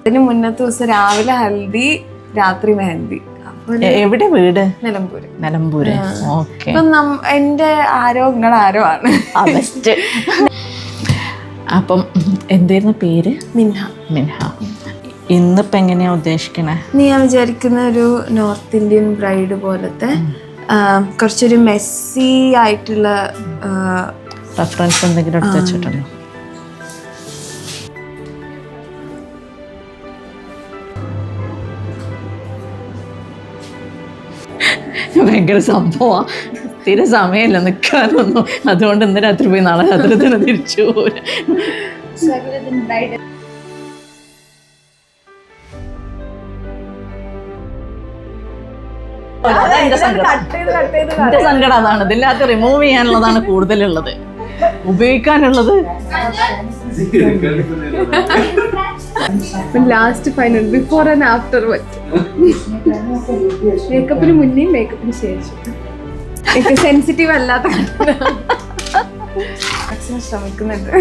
അതിന് മുന്നത്തെ ദിവസം രാവിലെ ഹൽദി, രാത്രി മെഹന്തി. എവിടെ വീട്? നിലമ്പൂര്. നിലമ്പൂര്. ഓക്കെ. എന്റെ ആരോ നിങ്ങൾ ആരോ ആണ്. അപ്പം എന്തായിരുന്നു പേര്? മിൻഹ. മിൻഹ. ഇന്നിപ്പോ എങ്ങനെയാ ഉദ്ദേശിക്കണേ? ഞാൻ വിചാരിക്കുന്ന ഒരു നോർത്ത് ഇന്ത്യൻ ബ്രൈഡ് പോലത്തെ കുറച്ചൊരു മെസ്സി ആയിട്ടുള്ള റെഫറൻസ് എന്തെങ്കിലും എടുത്ത് വെച്ചിട്ടുണ്ടോ? ഭയങ്കര സംഭവമാണ്. തീരെ സമയമില്ല നിൽക്കാനൊന്നും. അതുകൊണ്ട് ഇന്ന് രാത്രി പോയി നാളെ രാത്രി തന്നെ തിരിച്ചു പോരാ. എന്റെ സങ്കടം അതാണ്. ഇതിനകത്ത് റിമൂവ് ചെയ്യാനുള്ളതാണ് കൂടുതലുള്ളത്, ഉപയോഗിക്കാനുള്ളത്. Last final before and after. മേക്കപ്പിന് മുന്നേ മേക്കപ്പിന് ശേഷം സെൻസിറ്റീവ് അല്ലാത്ത ശ്രമിക്കുന്നുണ്ട്.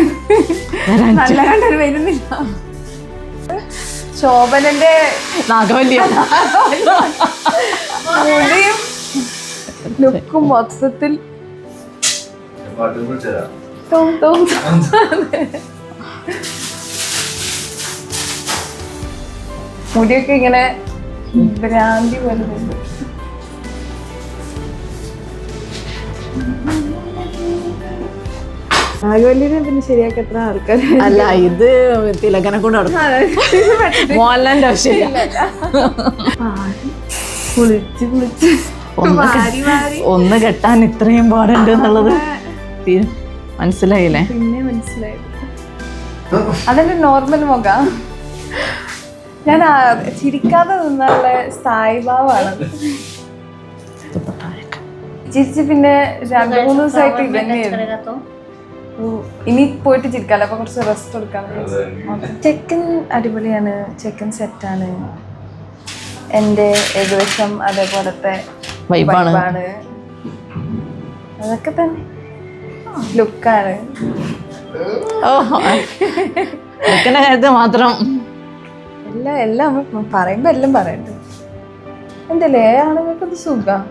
നല്ല കണ്ടത് വരുന്നില്ല. ശോഭനന്റെ നാഗവല്ലിയും ലുക്കും മൊത്തത്തിൽ മുടിയൊക്കെ ഇങ്ങനെ ഭ്രാന്തി വരുന്നുണ്ട്. നാഗവല്ലിനെ പിന്നെ ശരിയാക്കി എത്ര ആൾക്കാർ. അല്ല, ഇത് തിലകനെ കൊണ്ട് മോഹൻലാലിന്റെ ആവശ്യമില്ല. ഒന്ന് കെട്ടാൻ ഇത്രയും പാടുണ്ട് എന്നുള്ളത് മനസ്സിലായില്ലേ? പിന്നെ മനസ്സിലായി. അതെന്റെ നോർമൽ മുഖ. ഞാൻ ചിരിക്കാതെ നിന്നുള്ള സായിബാവാണ്. ചിരിച്ച് പിന്നെ 2-3 ദിവസമായിട്ട് ഇതന്നെയായിരുന്നു. ഇനി പോയിട്ട് ചിരിക്കാല്ലോ, അപ്പൊ കുറച്ച് റെസ്റ്റ് കൊടുക്കാൻ. ചെക്കൻ അടിപൊളിയാണ്, ചെക്കൻ സെറ്റാണ്. എൻ്റെ ഏകദേശം അതേപോലത്തെ വൈബാണ്. അതൊക്കെ തന്നെ ലുക്കാണ്. ലുക്കിന്റെ കാര്യത്തിൽ മാത്രം എല്ലാം പറയുമ്പോ എല്ലാം പറയണ്ടേ. എന്തല്ലേ ആണുങ്ങൾക്കത് സുഖം.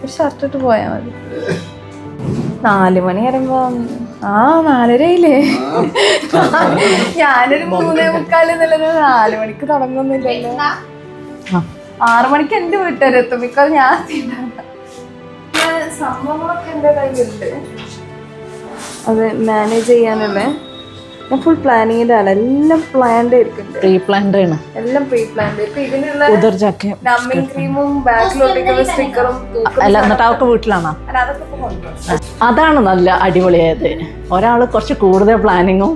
ഒരു ഷർട്ട് ഇട്ട് പോയാൽ മതി. 4 മണി വരുമ്പോ 4:30 ഞാനൊരു 3:45 എന്നുള്ളത് 4 മണിക്ക് തുടങ്ങുന്നില്ലല്ലോ. 6 മണിക്ക് എന്റെ വീട്ടുകാരെത്തും. ബിക്കോസ് ഞാൻ സംഭവങ്ങളൊക്കെ എന്റെ കയ്യിലുണ്ട്, അത് മാനേജ് ചെയ്യാനുള്ള. ഞാൻ ഫുൾ പ്ലാനിങ്ങിലാണ്. എല്ലാം പ്ലാൻഡ് ആയിരിക്കുന്നുണ്ട്. പ്രീ പ്ലാൻഡ് ആണ്. എല്ലാം പ്രീ പ്ലാൻഡ്. ഇപ്പൊ ഇതിനുള്ള ഡമ്മിങ് ക്രീമും ബാക്കിലോട്ടേക്കുള്ള സ്റ്റിക്കറും. അല്ല, എന്നിട്ട് അവർക്ക് വീട്ടിലാണോ? അതാണ് നല്ല അടിപൊളിയായത്. ഒരാള് കുറച്ച് കൂടുതൽ പ്ലാനിങ്ങും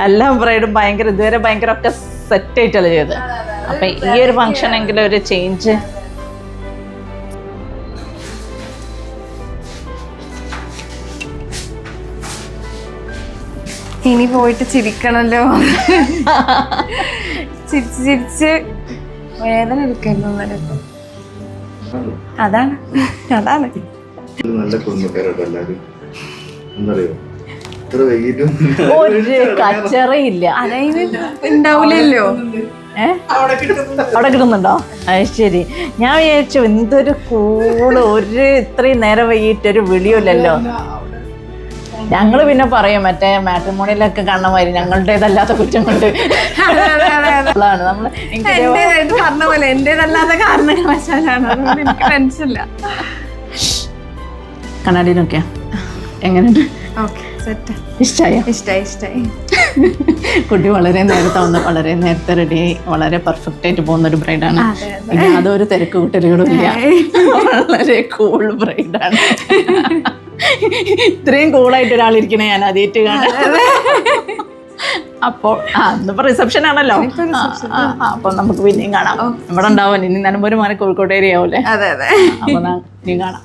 എല്ലാം ബ്രൈഡും ഭയങ്കര ഇതുവരെ ഭയങ്കര ഒക്കെ സെറ്റ് ആയിട്ടല്ലേ ചെയ്ത്. അപ്പൊ ഈ ഒരു ഫംഗ്ഷൻ എങ്കിലും ഒരു ചേഞ്ച്. ഇനി പോയിട്ട് ചിരിക്കണല്ലോ. ചിരിച്ച് വേദന എടുക്കുന്നു. അതാണ് നല്ല കുടുംബക്കാരോട്ടോ എല്ലാവരും. എന്തറിയോ, ഇത്ര വൈകിട്ടും ഒരു കച്ചറയില്ല. ഉണ്ടാവില്ലല്ലോ. അവിടെ കിട്ടുന്നുണ്ടോ? അത് ശരി. ഞാൻ വിചാരിച്ചു എന്തൊരു കൂള്, ഇത്രയും നേരം വൈകിട്ടൊരു വിളിയില്ലല്ലോ. ഞങ്ങള് പിന്നെ പറയും മറ്റേ മാട്രിമോണിയിലൊക്കെ കാണുന്ന മാതിരി ഞങ്ങളുടേതല്ലാത്ത കുറ്റം കൊണ്ട് നമ്മള് പറഞ്ഞ പോലെ എന്റേതല്ലാത്ത കാരണങ്ങൾ വശാലാണ്. അതുകൊണ്ട് എനിക്ക് ടെൻഷനില്ല. കണ്ണാടിയിലൊക്കെയാ എങ്ങനെയുണ്ട്? ഇഷ്ടായി. കുട്ടി വളരെ നേരത്തെ വന്ന് വളരെ നേരത്തെ റെഡിയായി വളരെ പെർഫെക്റ്റ് ആയിട്ട് പോകുന്ന ഒരു ബ്രൈഡാണ്. യാതൊരു തിരക്ക് കൂട്ടലുകളും ഇല്ല. വളരെ കൂൾ ബ്രൈഡാണ്. ഇത്രയും കൂളായിട്ട് ഒരാളിരിക്കണേ ഞാൻ ആദ്യമായിട്ട് കാണാം. അപ്പോൾ ഇന്നിപ്പോ റിസപ്ഷൻ ആണല്ലോ. അപ്പൊ നമുക്ക് പിന്നെയും കാണാം. ഇവിടെ ഉണ്ടാവും. ഇനി നിലമ്പൂര് മാറി കോഴിക്കോട് ഏരിയ ആവൂലേ? അതെ. അപ്പൊ ഇനിയും കാണാം.